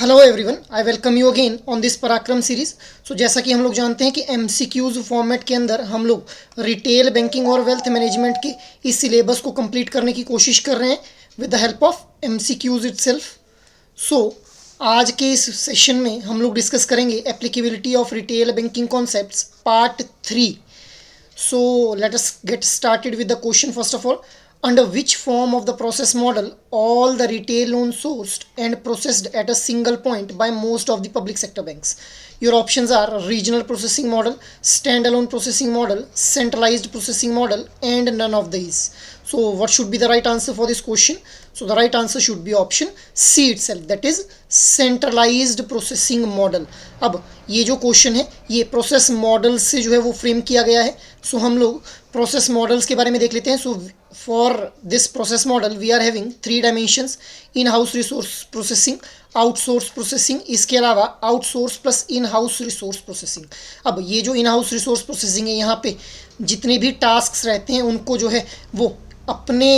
Hello everyone, I welcome you again on this पराक्रम series. सो जैसा कि हम लोग जानते हैं कि एमसीक्यूज फॉर्मेट के अंदर हम लोग रिटेल बैंकिंग और वेल्थ मैनेजमेंट के इस सिलेबस को कंप्लीट करने की कोशिश कर रहे हैं with the help of MCQs itself. So आज के इस सेशन में हम लोग डिस्कस करेंगे applicability of retail banking concepts part 3। So let us get started with the question first of all. Under which form of the process model all the retail loans sourced and processed at a single point by most of the public sector banks? Your options are regional processing model, standalone processing model, centralized processing model, and none of these. So what should be the right answer for this question? So the right answer should be option C itself, that is centralized processing model. अब ये जो question है ये process model से जो है वो frame किया गया है। सो हम लोग प्रोसेस मॉडल्स के बारे में देख लेते हैं। So for this process model we are having 3 dimensions, in house resource processing, outsource processing, इसके अलावा outsource plus in house resource processing. अब ये जो इन हाउस रिसोर्स प्रोसेसिंग है, यहाँ पे जितने भी टास्क रहते हैं उनको जो है वो अपने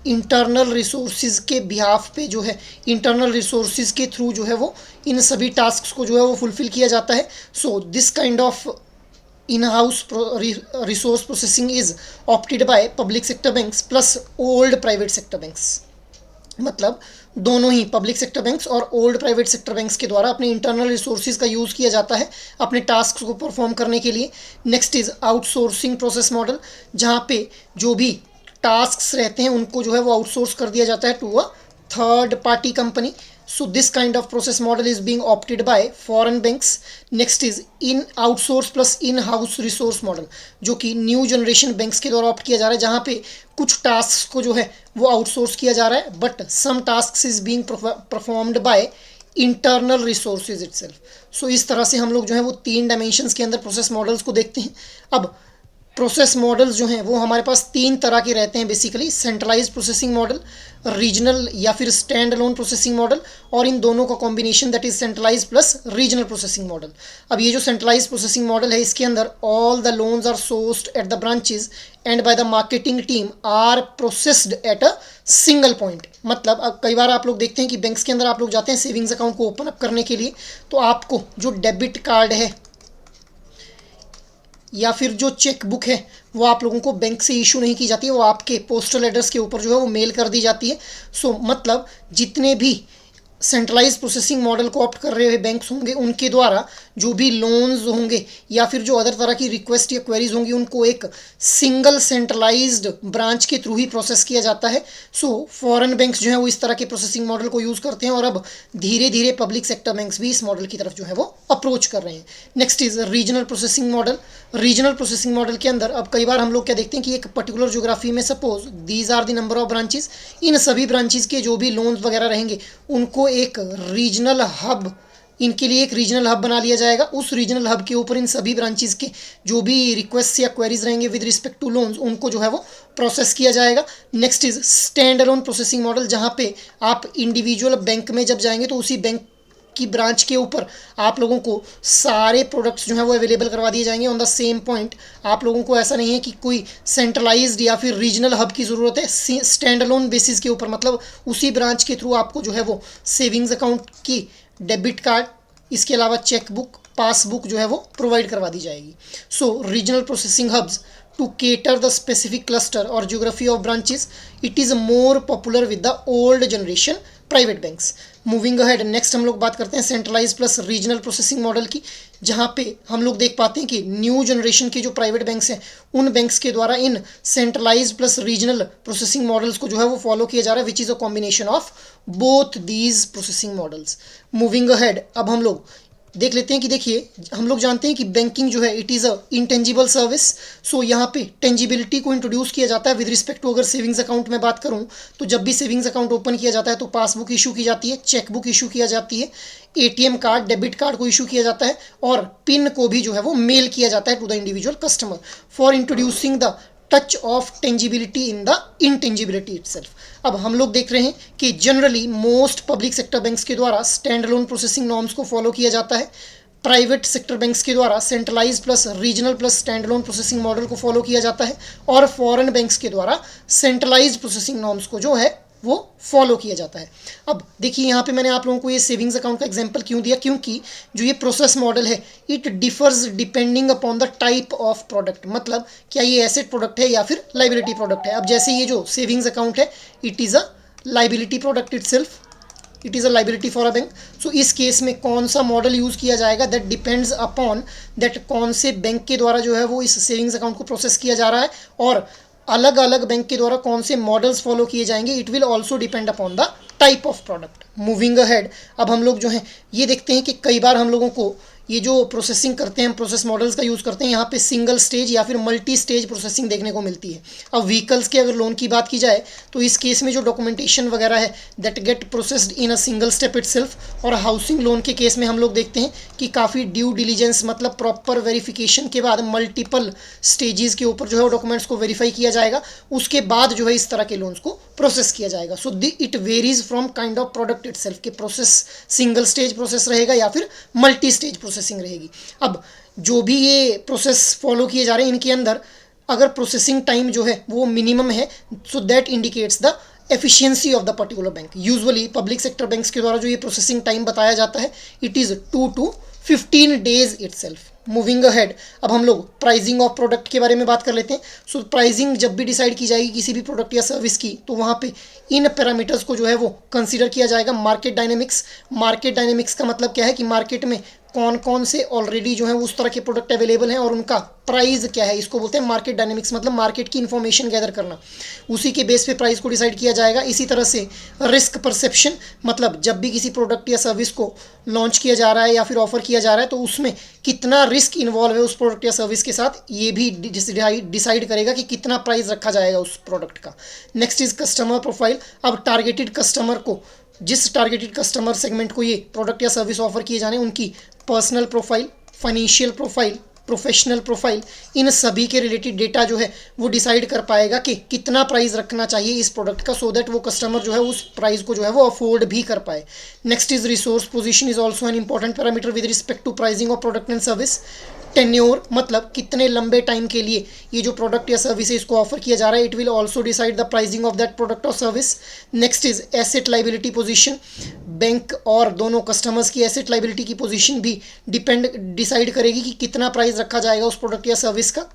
इंटरनल रिसोर्सेज के बिहाफ पे जो है इंटरनल रिसोर्सेज के थ्रू जो है वो इन सभी टास्क्स को जो है वो फुलफिल किया जाता है। So this kind of in-house resource processing is opted by public sector banks plus old private sector banks। मतलब दोनों ही पब्लिक सेक्टर बैंक्स और ओल्ड प्राइवेट सेक्टर बैंक्स के द्वारा अपने इंटरनल रिसोर्सेज का यूज़ किया जाता है अपने टास्क को परफॉर्म करने के लिए। Next is outsourcing process model, जहाँ पे जो भी टास्क रहते हैं उनको जो है वो आउटसोर्स कर दिया जाता है to a third party company. So this kind of process model is being opted by foreign banks. Next is in outsource plus in-house resource model, जो कि न्यू जनरेशन बैंक्स के द्वारा ऑप्ट किया जा रहा है, जहाँ पे कुछ टास्क को जो है वो आउटसोर्स किया जा रहा है but some task is being performed by internal resources itself. So इस तरह से हम लोग जो है वो 3 डायमेंशंस के अंदर प्रोसेस मॉडल्स को देखते हैं। अब प्रोसेस मॉडल्स जो हैं वो हमारे पास 3 तरह के रहते हैं basically, centralised processing model, regional या फिर स्टैंड अलोन प्रोसेसिंग मॉडल, और इन दोनों का combination that is centralised plus regional processing model. अब ये जो सेंट्रलाइज्ड प्रोसेसिंग मॉडल है इसके अंदर all the loans are sourced at the branches and by the marketing team are processed at a single point. मतलब अब कई बार आप लोग देखते हैं कि बैंक्स के अंदर आप लोग जाते हैं सेविंग्स अकाउंट को ओपन अप करने के लिए, तो आपको जो डेबिट कार्ड है या फिर जो चेक बुक है वो आप लोगों को बैंक से इशू नहीं की जाती है, वो आपके पोस्टल एड्रेस के ऊपर जो है वो मेल कर दी जाती है। सो मतलब जितने भी सेंट्रलाइज प्रोसेसिंग मॉडल को ऑप्ट कर रहे हुए बैंक्स होंगे उनके द्वारा जो भी लोन्स होंगे या फिर जो अदर तरह की रिक्वेस्ट या क्वेरीज होंगी उनको एक सिंगल सेंट्रलाइज्ड ब्रांच के थ्रू ही प्रोसेस किया जाता है। सो फॉरेन बैंक्स जो है वो इस तरह के प्रोसेसिंग मॉडल को यूज़ करते हैं और अब धीरे धीरे पब्लिक सेक्टर बैंक्स भी इस मॉडल की तरफ जो है वो अप्रोच कर रहे हैं। Next is regional processing model. Regional processing model के अंदर अब कई बार हम लोग क्या देखते हैं कि एक पर्टिकुलर ज्योग्राफी में suppose these are the number of branches, इन सभी ब्रांचेस के जो भी लोन्स वगैरह रहेंगे उनको एक रीजनल हब, इनके लिए एक रीजनल हब बना लिया जाएगा। उस रीजनल हब के ऊपर इन सभी ब्रांचेस के जो भी रिक्वेस्ट या क्वेरीज रहेंगे विद रिस्पेक्ट टू लोन्स उनको जो है वो प्रोसेस किया जाएगा। Next is stand alone processing model, जहाँ पे आप इंडिविजुअल बैंक में जब जाएंगे तो उसी बैंक की ब्रांच के ऊपर आप लोगों को सारे प्रोडक्ट्स जो है वो अवेलेबल करवा दिए जाएंगे ऑन द सेम पॉइंट। आप लोगों को ऐसा नहीं है कि कोई सेंट्रलाइज्ड या फिर रीजनल हब की ज़रूरत है, स्टैंड अलोन बेसिस के ऊपर, मतलब उसी ब्रांच के थ्रू आपको जो है वो सेविंग्स अकाउंट की डेबिट कार्ड, इसके अलावा चेक बुक, पासबुक जो है वो प्रोवाइड करवा दी जाएगी। So regional processing hubs to cater the specific cluster or geography of branches, it is more popular with the old generation private banks. Moving ahead, next हम लोग बात करते हैं centralise plus regional processing model की, जहाँ पे हम लोग देख पाते हैं कि न्यू जनरेशन के जो प्राइवेट बैंक्स हैं उन बैंक्स के द्वारा इन centralise plus regional processing models को जो है वो फॉलो किया जा रहा है which is a combination of both these processing models. Moving ahead अब हम लोग देख लेते हैं कि देखिए हम लोग जानते हैं कि बैंकिंग जो है it is a intangible service. So यहाँ पे टेंजिबिलिटी को इंट्रोड्यूस किया जाता है विद रिस्पेक्ट टू, अगर सेविंग्स अकाउंट में बात करूँ तो जब भी सेविंग्स अकाउंट ओपन किया जाता है तो पासबुक इशू की जाती है, चेक बुक इशू किया जाती है, एटीएम कार्ड, डेबिट कार्ड को इशू किया जाता है और पिन को भी जो है वो मेल किया जाता है to the individual customer for introducing the touch of tangibility in the intangibility itself. अब हम लोग देख रहे हैं कि generally most public sector banks के द्वारा स्टैंड अलोन प्रोसेसिंग नॉर्म्स को फॉलो किया जाता है, प्राइवेट सेक्टर बैंक्स के द्वारा centralise plus regional plus stand alone processing model को फॉलो किया जाता है और फॉरेन बैंक्स के द्वारा सेंट्रलाइज प्रोसेसिंग नॉर्म्स को जो है वो फॉलो किया जाता है। अब देखिए यहाँ पे मैंने आप लोगों को ये सेविंग्स अकाउंट का एग्जांपल क्यों दिया, क्योंकि जो ये प्रोसेस मॉडल है it differs depending upon the type of product, मतलब क्या ये एसेट प्रोडक्ट है या फिर लाइबिलिटी प्रोडक्ट है। अब जैसे ये जो सेविंग्स अकाउंट है it is a liability product itself, it is a liability for a bank. So इस केस में कौन सा मॉडल यूज़ किया जाएगा, दैट डिपेंड्स अपॉन दैट कौन से बैंक के द्वारा जो है वो इस सेविंग्स अकाउंट को प्रोसेस किया जा रहा है, और अलग अलग बैंक के द्वारा कौन से मॉडल्स फॉलो किए जाएंगे, it will also depend upon the type of product. Moving ahead, अब हम लोग जो हैं ये देखते हैं कि कई बार हम लोगों को ये जो प्रोसेसिंग करते हैं, हम प्रोसेस मॉडल्स का यूज़ करते हैं, यहाँ पे सिंगल स्टेज या फिर मल्टी स्टेज प्रोसेसिंग देखने को मिलती है। अब व्हीकल्स के अगर लोन की बात की जाए तो इस केस में जो डॉक्यूमेंटेशन वगैरह है that get processed in a single step itself, और हाउसिंग लोन के केस में हम लोग देखते हैं कि काफ़ी ड्यू डिलीजेंस मतलब प्रॉपर वेरिफिकेशन के बाद मल्टीपल स्टेजेस के ऊपर जो है वो डॉक्यूमेंट्स को वेरीफाई किया जाएगा, उसके बाद जो है इस तरह के लोन्स को प्रोसेस किया जाएगा। So it varies from kind of product itself कि प्रोसेस सिंगल स्टेज प्रोसेस रहेगा या फिर मल्टी स्टेज प्रोसेसिंग रहेगी। अब जो भी ये प्रोसेस फॉलो किए जा रहे हैं इनके अंदर अगर प्रोसेसिंग टाइम जो है वो मिनिमम है, so that indicates the efficiency of the particular bank. Usually public sector banks के द्वारा जो ये प्रोसेसिंग टाइम बताया जाता है it is 2 to 15 days itself. Moving ahead, अब हम लोग प्राइसिंग ऑफ प्रोडक्ट के बारे में बात कर लेते हैं। सो प्राइसिंग जब भी डिसाइड की जाएगी किसी भी प्रोडक्ट या सर्विस की, तो वहाँ पे इन पैरामीटर्स को जो है वो कंसीडर किया जाएगा। मार्केट डायनेमिक्स, मार्केट डायनेमिक्स का मतलब क्या है कि मार्केट में कौन कौन से ऑलरेडी जो है उस तरह के प्रोडक्ट अवेलेबल हैं और उनका प्राइस क्या है, इसको बोलते हैं मार्केट डायनेमिक्स, मतलब मार्केट की इन्फॉर्मेशन गैदर करना, उसी के बेस पे प्राइस को डिसाइड किया जाएगा। इसी तरह से रिस्क परसेप्शन, मतलब जब भी किसी प्रोडक्ट या सर्विस को लॉन्च किया जा रहा है या फिर ऑफर किया जा रहा है तो उसमें कितना रिस्क इन्वॉल्व है उस प्रोडक्ट या सर्विस के साथ, ये भी डिसाइड करेगा कि कितना प्राइस रखा जाएगा उस प्रोडक्ट का। नेक्स्ट इज कस्टमर प्रोफाइल, अब टारगेटेड कस्टमर को, जिस टारगेटेड कस्टमर सेगमेंट को ये प्रोडक्ट या सर्विस ऑफर किए जाने, उनकी personal profile, financial profile, professional profile, इन सभी के रिलेटेड डेटा जो है वो डिसाइड कर पाएगा कि कितना प्राइस रखना चाहिए इस प्रोडक्ट का, सो दैट वो कस्टमर जो है उस प्राइस को जो है वो अफोर्ड भी कर पाए। Next is resource position is also an important parameter with respect to pricing of product and service. Tenure, मतलब कितने लंबे टाइम के लिए ये जो प्रोडक्ट या सर्विस है इसको ऑफर किया जा रहा है, it will also decide the pricing of that product और service. Next is asset liability position, bank और दोनों कस्टमर्स की एसेट लाइबिलिटी की पोजीशन भी डिसाइड करेगी कि कितना प्राइस रखा जाएगा उस प्रोडक्ट या सर्विस का।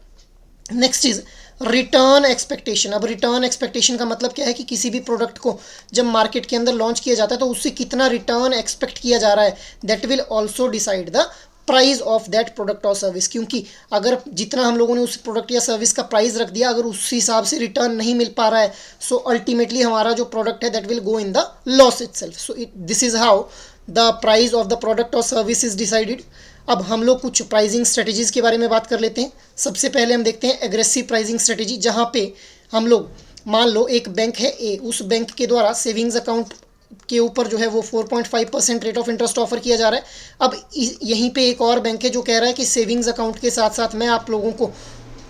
नेक्स्ट इज रिटर्न एक्सपेक्टेशन, अब रिटर्न एक्सपेक्टेशन का मतलब क्या है कि किसी भी प्रोडक्ट को जब मार्केट के अंदर लॉन्च किया जाता है तो उससे कितना रिटर्न एक्सपेक्ट किया जा रहा है, that will also decide the price of that product और सर्विस। क्योंकि अगर जितना हम लोगों ने उस प्रोडक्ट या सर्विस का प्राइस रख दिया, अगर उस हिसाब से रिटर्न नहीं मिल पा रहा है, सो अल्टीमेटली हमारा जो प्रोडक्ट है that will go in the loss itself. So this is how the price of the product और सर्विस इज डिसाइडेड। अब हम लोग कुछ प्राइसिंग स्ट्रेटजीज़ के बारे में बात कर लेते हैं। सबसे पहले हम देखते हैं एग्रेसिव प्राइसिंग स्ट्रेटजी, जहाँ पे हम लोग मान लो एक बैंक है ए, उस बैंक के द्वारा सेविंग्स अकाउंट के ऊपर जो है वो 4.5% रेट ऑफ इंटरेस्ट ऑफर किया जा रहा है। अब यहीं पे एक और बैंक है जो कह रहा है कि सेविंग्स अकाउंट के साथ साथ मैं आप लोगों को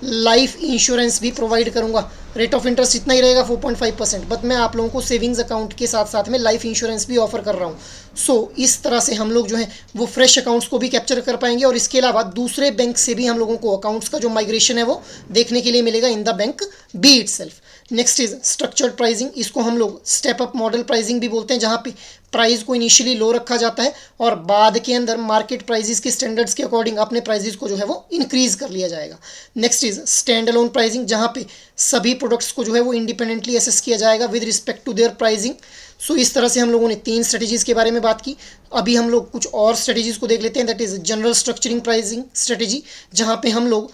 लाइफ इंश्योरेंस भी प्रोवाइड करूंगा, रेट ऑफ इंटरेस्ट इतना ही रहेगा 4.5%, बट मैं आप लोगों को सेविंग्स अकाउंट के साथ साथ में लाइफ इंश्योरेंस भी ऑफर कर रहा हूँ। सो इस तरह से हम लोग जो है वो फ्रेश अकाउंट्स को भी कैप्चर कर पाएंगे, और इसके अलावा दूसरे बैंक से भी हम लोगों को अकाउंट्स का जो माइग्रेशन है वो देखने के लिए मिलेगा in the bank B itself. Next is structured pricing, इसको हम लोग स्टेप अप मॉडल प्राइसिंग भी बोलते हैं, जहाँ पे प्राइस को इनिशियली लो रखा जाता है और बाद के अंदर मार्केट प्राइसेस के स्टैंडर्ड्स के अकॉर्डिंग अपने प्राइसेस को जो है वो इंक्रीज कर लिया जाएगा। Next is stand alone pricing, जहाँ पे सभी प्रोडक्ट्स को जो है वो इंडिपेंडेंटली असेस किया जाएगा with respect to their pricing. So इस तरह से हम लोगों ने 3 स्ट्रेटजीज़ के बारे में बात की। अभी हम लोग कुछ और स्ट्रेटजीज़ को देख लेते हैं, that is general structuring pricing strategy, जहाँ पे हम लोग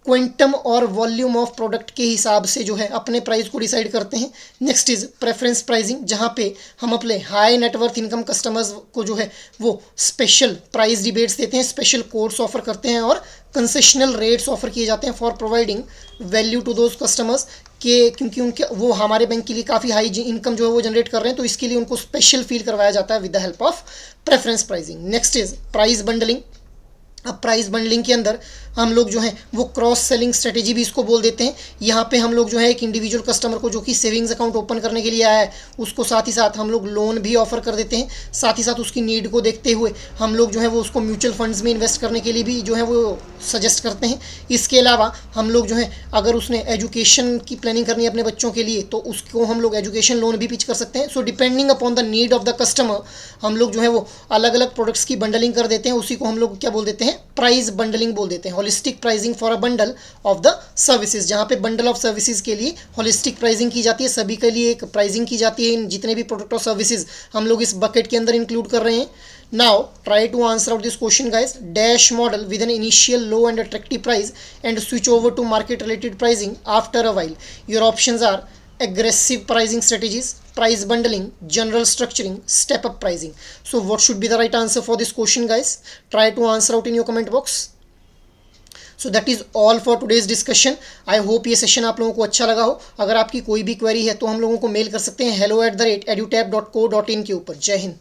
क्विंटम और वॉल्यूम ऑफ प्रोडक्ट के हिसाब से जो है अपने प्राइस को डिसाइड करते हैं। नेक्स्ट इज प्रेफरेंस प्राइसिंग, जहाँ पे हम अपने हाई नेटवर्थ इनकम कस्टमर्स को जो है वो स्पेशल प्राइस रिबेट्स देते हैं, स्पेशल कोड्स ऑफर करते हैं और कंसेशनल रेट्स ऑफर किए जाते हैं for providing value to those customers के, क्योंकि उनके वो हमारे बैंक के लिए काफ़ी हाई इनकम जो है वो जनरेट कर रहे हैं, तो इसके लिए उनको स्पेशल फील करवाया जाता है with the help of preference pricing. Next is price bundling, अब प्राइस बंडलिंग के अंदर हम लोग जो है वो क्रॉस सेलिंग स्ट्रेटेजी भी इसको बोल देते हैं। यहाँ पे हम लोग जो है एक इंडिविजुअल कस्टमर को जो कि सेविंग्स अकाउंट ओपन करने के लिए आया है उसको साथ ही साथ हम लोग लोन भी ऑफर कर देते हैं। साथ ही साथ उसकी नीड को देखते हुए हम लोग जो है वो उसको म्यूचुअल फंड्स में इन्वेस्ट करने के लिए भी जो है वो सजेस्ट करते हैं। इसके अलावा हम लोग जो है अगर उसने एजुकेशन की प्लानिंग करनी है अपने बच्चों के लिए तो उसको हम लोग एजुकेशन लोन भी पिच कर सकते हैं। So depending upon the need of the customer हम लोग जो है वो अलग अलग प्रोडक्ट्स की बंडलिंग कर देते हैं। उसी को हम लोग क्या बोल देते हैं, प्राइस बंडलिंग बोल देते हैं। Holistic pricing for a bundle of the services, जहाँ पे बंडल ऑफ सर्विसेज के लिए होलिस्टिक प्राइसिंग की जाती है, सभी के लिए एक प्राइसिंग की जाती है। इन जितने भी प्रोडक्ट और सर्विसेज हम लोग इस बकेट के अंदर इंक्लूड कर रहे हैं। Now try to answer out this question guys. Dash model with an initial low and attractive price and switch over to market related pricing after a while. Your options are aggressive pricing strategies, price bundling, general structuring, step up pricing. So what should be the right answer for this question guys? Try to answer out in your comment box. So that is all for today's discussion. I hope ये session आप लोगों को अच्छा लगा हो। अगर आपकी कोई भी क्वेरी है तो हम लोगों को मेल कर सकते हैं hello@edutap.co.in के ऊपर। जय हिंद।